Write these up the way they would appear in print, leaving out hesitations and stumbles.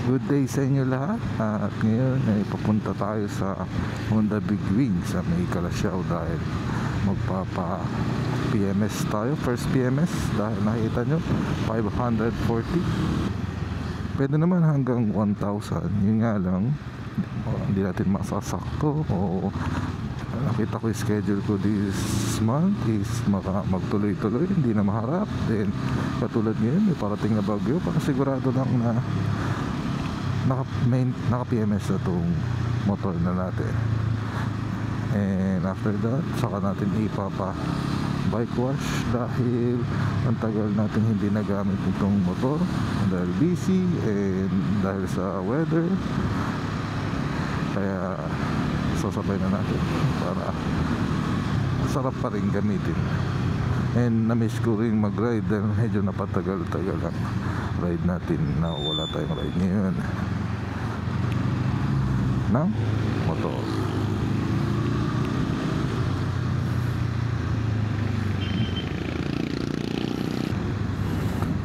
Good day sa inyo lahat. At ngayon ay papunta tayo sa Honda Big Wing sa may Calasiao dahil magpapa PMS tayo, first PMS, dahil nakita nyo 540. Pwede naman hanggang 1,000. Yun nga lang, hindi natin masasakto. O nakita ko yung schedule ko this month is magtuloy-tuloy, hindi na maharap. Then katulad ngayon may parating na bagyo, para sigurado lang na naka-PMS na itong motor na natin. And after that, saka natin ipapa bike wash dahil ang tagal natin hindi nagamit itong motor dahil busy and dahil sa weather. Kaya sasabay na natin para sarap pa rin gamitin. And na-miss ko rin mag-ride dahil medyo napatagal-tagal ang ride natin na wala tayong ride ngayon ng motor.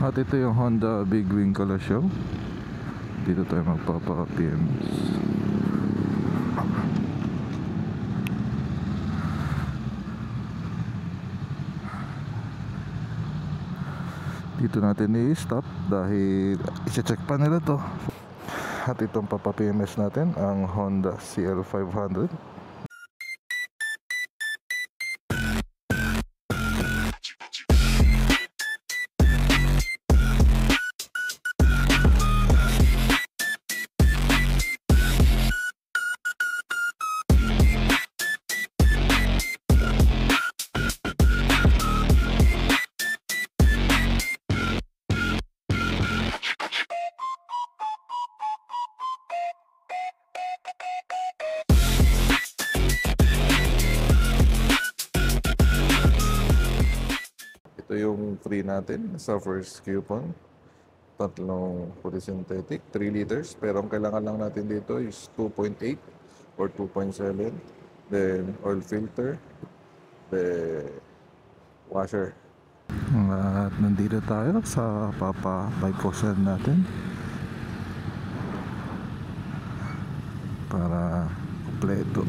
At ito yung Honda Big Wing Calasiao. Dito tayo magpapa-PMS. Dito natin i-stop dahil i-check pa nila to. At itong papa-PMS natin ang Honda CL500. Ito yung free natin sa first coupon. Tatlong fully synthetic, 3 liters. Pero ang kailangan lang natin dito is 2.8 or 2.7. Then oil filter, the washer. At nandito tayo sa papa bike wash natin para kompleto.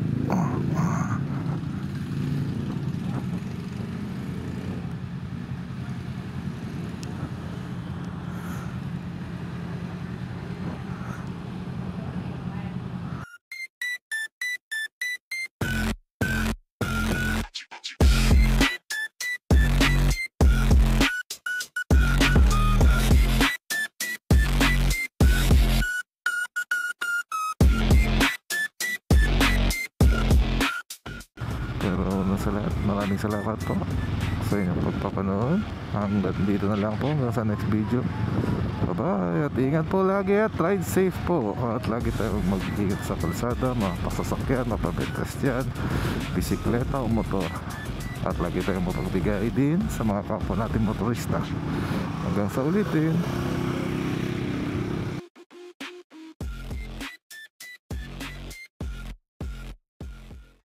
Pero sa lahat, maraming salamat po sa inyong pagpapanood. Hanggang dito na lang po, hanggang sa next video. Bye bye, at ingat po lagi at ride safe po. At lagi tayong mag-ingat sa kalsada, mga pasasakyan, mapapedestrian, bisikleta o motor. At lagi tayong mapagbigay din sa mga kapwa natin motorista. Hanggang sa ulitin.